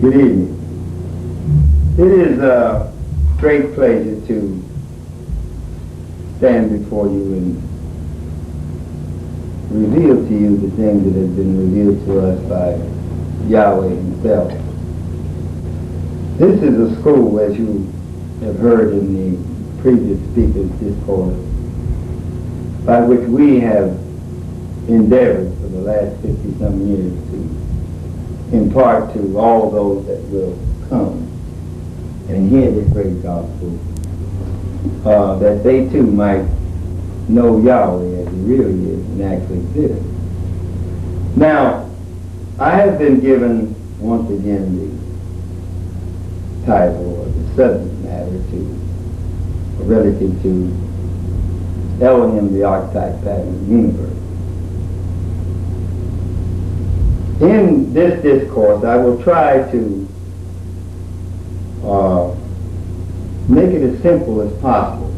Good evening. It is a great pleasure to stand before you and reveal to you the things that have been revealed to us by Yahweh himself. This is a school, as you have heard in the previous speaker's discourse, by which we have endeavored for the last 50-some years to impart to all those that will come and hear this great gospel, that they too might know Yahweh as he really is and actually exists. Now, I have been given once again the title or the subject matter relative to Elohim, the Archetype pattern of the universe. In this discourse, I will try to make it as simple as possible.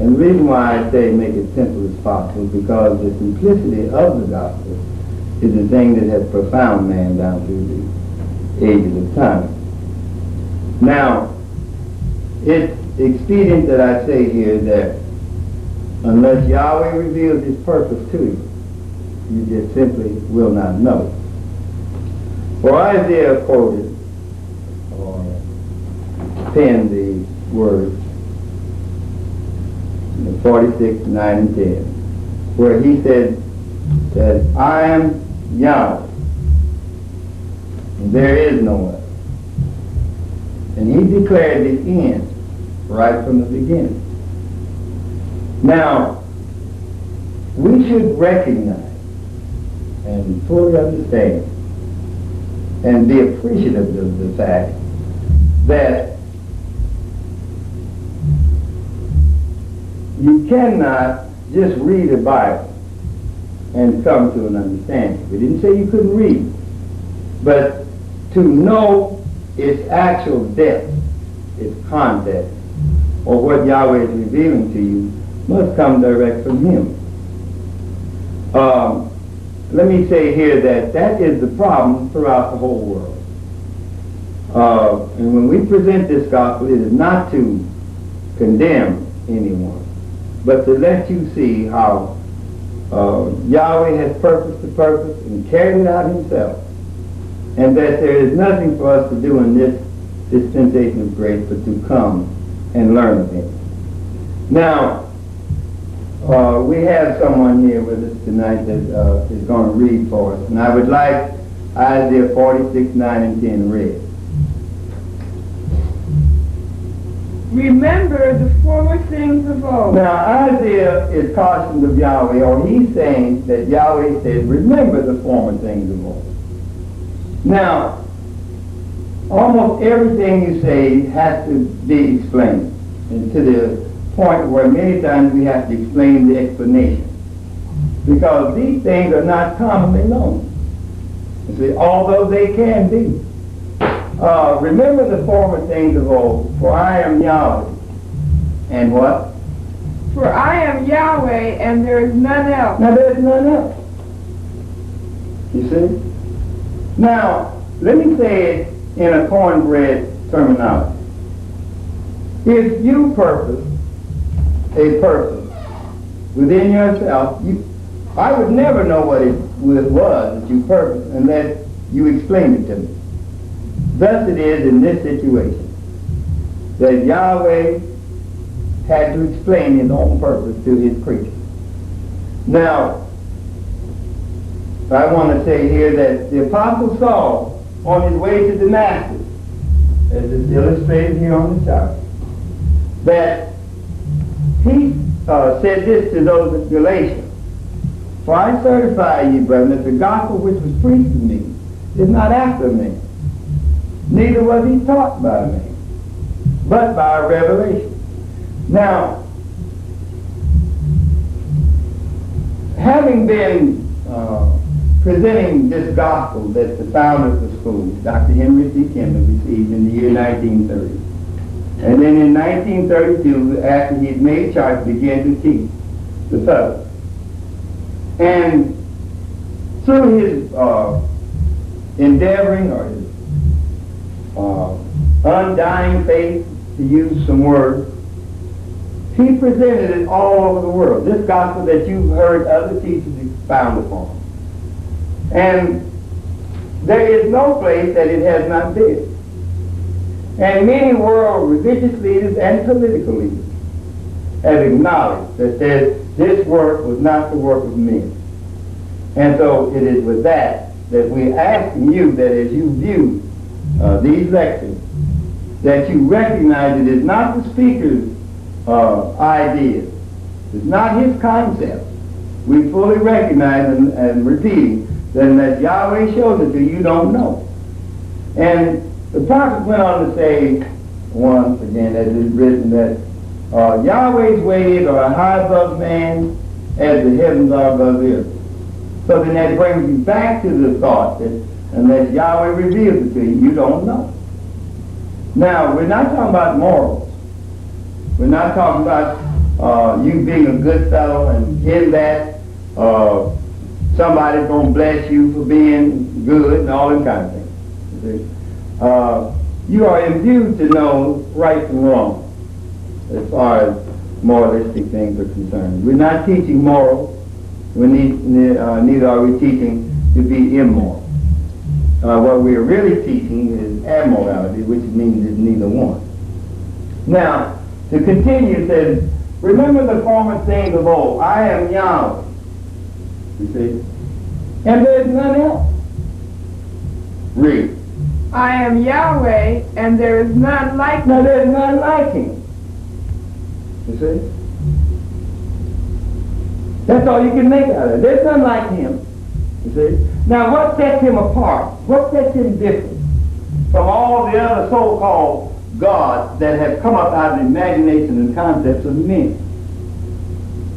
And the reason why I say make it simple as possible is because the simplicity of the gospel is the thing that has profound man down through the ages of time. Now, it's expedient that I say here that unless Yahweh reveals his purpose to you, you just simply will not know. For Isaiah quoted or penned the words in 46, 9, and 10, where he said that I am Yahweh, and there is no other. And he declared the end right from the beginning. Now, we should recognize and fully understand and be appreciative of the fact that you cannot just read a Bible and come to an understanding. We didn't say you couldn't read, but to know its actual depth, its context, or what Yahweh is revealing to you must come direct from him. Let me say here that that is the problem throughout the whole world. And when we present this gospel, it is not to condemn anyone, but to let you see how Yahweh has purposed the purpose and carried it out himself, and that there is nothing for us to do in this dispensation of grace but to come and learn of him. Now, we have someone here with us tonight that is going to read for us, and I would like Isaiah 46, 9, and 10 read. Remember the former things of old. Now, Isaiah is cautioned of Yahweh, or he's saying that Yahweh said, remember the former things of old. Now, almost everything you say has to be explained, and to the point where many times we have to explain the explanation, because these things are not commonly known. You see, although they can be. Remember the former things of old, for I am Yahweh. And what? For I am Yahweh, and there is none else. Now there's none else. You see? Now, let me say it in a cornbread terminology. If you purpose a purpose within yourself, I would never know what it was that you purposed unless you explained it to me. Thus it is in this situation, that Yahweh had to explain his own purpose to his creature. Now, I want to say here that the Apostle Saul, on his way to Damascus, as is illustrated here on the chart, that he said this to those of Galatia, for I certify you, brethren, that the gospel which was preached to me is not after me, neither was he taught by me, but by a revelation. Now, having been presenting this gospel that the founder of the school, Dr. Henry C. Kinley, received in the year 1930, and then in 1932, after he had made charge, began to teach the subject. And through his endeavoring or his undying faith, to use some words. He presented it all over the world. This gospel that you've heard other teachers expound upon. And there is no place that it has not been. And many world religious leaders and political leaders have acknowledged that this work was not the work of men. And so it is with that we're asking you that as you view these lectures, that you recognize it is not the speaker's ideas. It's not his concept. We fully recognize and repeat that unless Yahweh shows it to you, you don't know. And the prophet went on to say, once again, as it's written, that Yahweh's ways are high above man as the heavens are above the earth. So then that brings you back to the thought that unless Yahweh reveals it to you, you don't know. Now, we're not talking about morals. We're not talking about you being a good fellow and in that somebody's going to bless you for being good and all that kind of thing. You are imbued to know right from wrong as far as moralistic things are concerned. We're not teaching morals. Neither are we teaching to be immoral. What we are really teaching is abmorality, which means it's neither one. Now, to continue, it says, remember the former things of old. I am Yahweh. You see? And there is none else. Read. I am Yahweh, and there is none like Now, there is none like him. You see? That's all you can make out of it. There's none like him. You see? Now, what sets him apart? What sets him different from all the other so-called gods that have come up out of the imagination and concepts of men?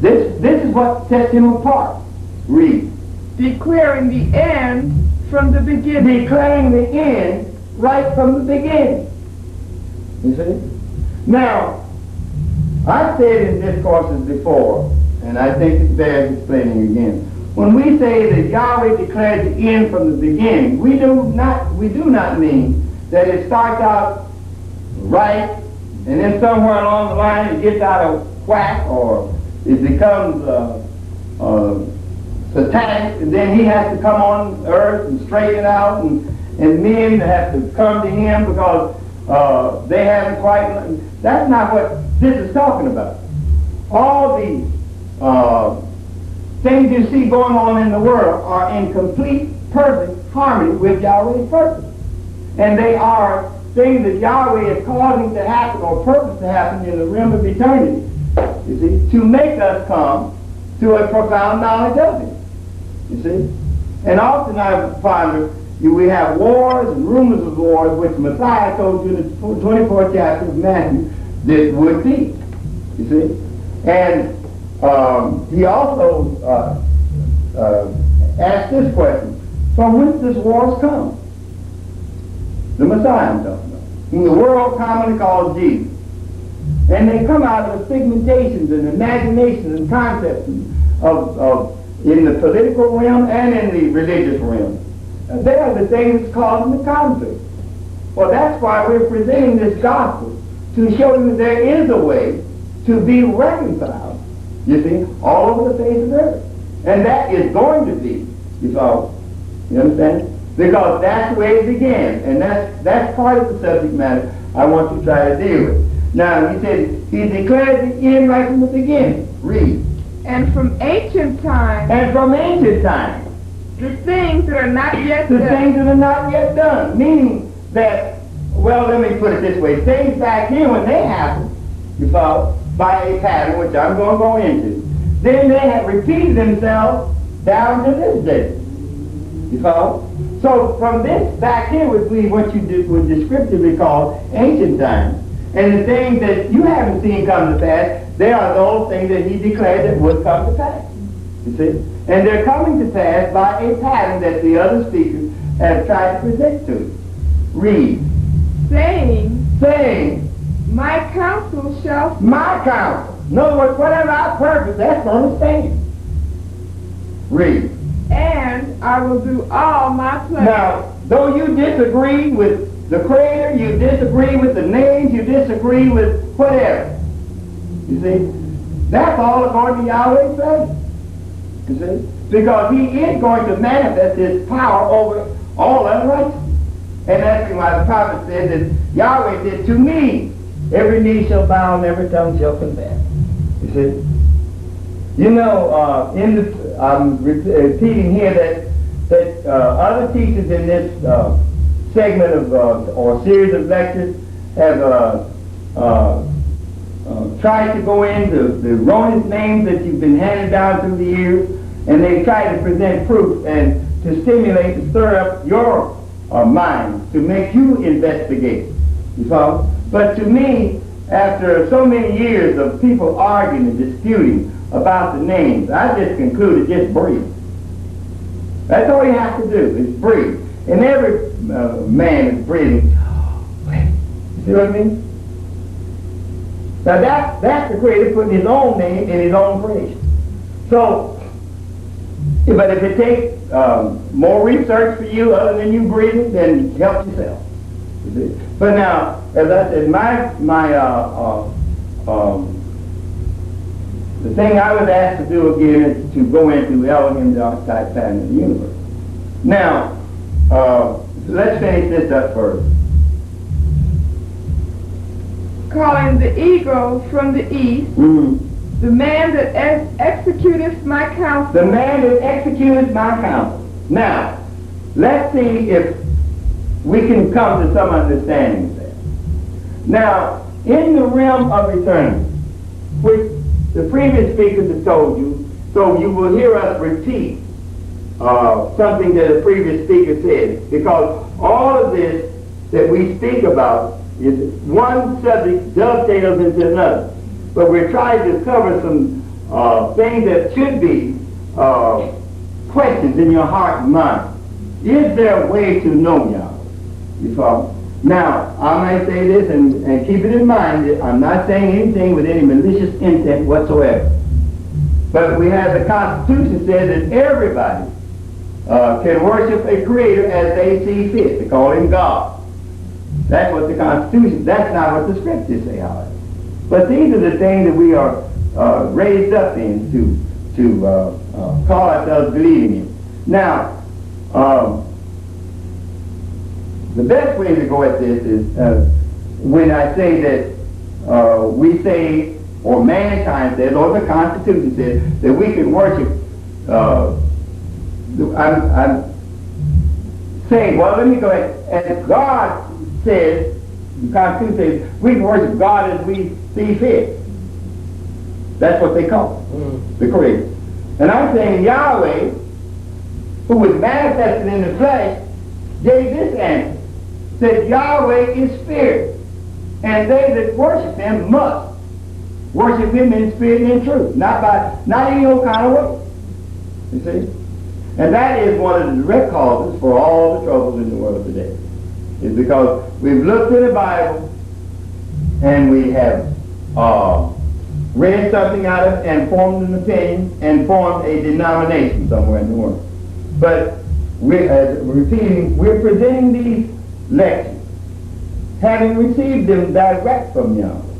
This is what sets him apart. Read. declaring the end from the beginning. Declaring the end right from the beginning. You see? Now, I've said in discourses before, and I think it bears explaining again. When we say that Yahweh declared the end from the beginning, we do not mean that it starts out right, and then somewhere along the line it gets out of whack, or it becomes satanic, and then he has to come on earth and straighten it out, and men have to come to him because they haven't quite. That's not what this is talking about. All the things you see going on in the world are in complete, perfect harmony with Yahweh's purpose. And they are things that Yahweh is causing to happen or purpose to happen in the realm of eternity, you see, to make us come to a profound knowledge of Him, you see. And often I ponder, we have wars and rumors of wars, which Messiah told you in the 24th chapter of Matthew that would be, you see. And he also asked this question: from whence does wars come? The Messiah I'm talking about, whom the world commonly calls Jesus. And they come out of the figmentations and imaginations and concepts of in the political realm and in the religious realm. They are the things that's causing the conflict. Well, that's why we're presenting this gospel, to show you that there is a way to be reconciled, you see, all over the face of the earth. And that is going to be, you follow, you understand? Because that's the way it began, and that's part of the subject matter I want to try to deal with. Now, he said, he declared the end right from the beginning. Read. And from ancient times. And from ancient times. The things that are not yet the done. things that are not yet done. Meaning that, well, let me put it this way. Things back here, when they happen, you follow, by a pattern, which I'm going to go into, then they have repeated themselves down to this day. You follow? So from this back here would be what you would descriptively call ancient times. And the things that you haven't seen come to pass, they are those things that he declared that would come to pass. You see? And they're coming to pass by a pattern that the other speakers have tried to present to you. Read. Saying, my counsel shall stand. My counsel. In other words, whatever I purpose, that's going to stand. Read. And I will do all my pleasure. Now, though you disagree with the Creator, you disagree with the names, you disagree with whatever. You see? That's all according to Yahweh's plan. You see? Because He is going to manifest His power over all unrighteousness. And that's why the prophet said that Yahweh said, to me, every knee shall bow and every tongue shall confess. You see? You know, I'm repeating here that other teachers in this segment of or series of lectures have tried to go into the erroneous names that you've been handed down through the years, and they try to present proof and to stimulate and stir up your mind to make you investigate. You follow? But to me, after so many years of people arguing and disputing about the names, I just concluded just breathe. That's all you have to do is breathe. And every man is breathing. You see what I mean? Now that's the Creator putting His own name in His own creation. So, but if it takes more research for you other than you breathing, then help yourself. You see? But now, as I said, the thing I was asked to do again is to go into Elohim, the Archetype, pattern of the universe. Now, let's finish this up first. Calling the ego from the east, the man that executeth my counsel. The man that executeth my counsel. Now, let's see if we can come to some understanding there. Now, in the realm of eternity, which the previous speakers have told you, so you will hear us repeat something that a previous speaker said, because all of this that we speak about is one subject dovetails into another. But we're trying to cover some things that should be questions in your heart and mind. Is there a way to know Yahweh? You follow? Now, I might say this, and keep it in mind that I'm not saying anything with any malicious intent whatsoever. But we have the Constitution says that everybody can worship a Creator as they see fit. They call Him God. That's what the Constitution, that's not what the Scriptures say, however. But these are the things that we are raised up in to call ourselves believing in. Now, the best way to go at this is when I say that we say, or mankind says, or the Constitution says, that we can worship, I'm saying, well, let me go ahead. As God says, the Constitution says, we can worship God as we see fit. That's what they call it, the Creator. And I'm saying Yahweh, who was manifested in the flesh, gave this answer. Said Yahweh is spirit, and they that worship Him must worship Him in spirit and in truth, not any old kind of way. You see? And that is one of the direct causes for all the troubles in the world today. It's because we've looked in the Bible and we have read something out of it and formed an opinion and formed a denomination somewhere in the world. But we're presenting these lectures, having received them direct from Yahweh.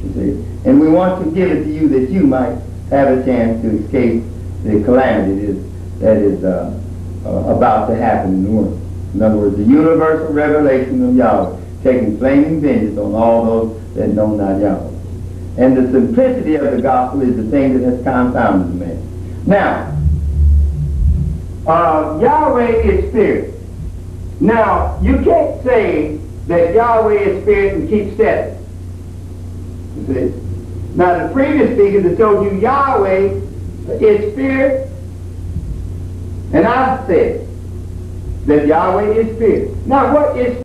You see? And we want to give it to you that you might have a chance to escape the calamity that is about to happen in the world. In other words, the universal revelation of Yahweh, taking flaming vengeance on all those that know not Yahweh. And the simplicity of the gospel is the thing that has confounded the man. Now, Yahweh is spirit. Now, you can't say that Yahweh is spirit and keep stepping. You see? Now, the previous speakers have told you Yahweh is spirit, and I've said that Yahweh is spirit. Now, what is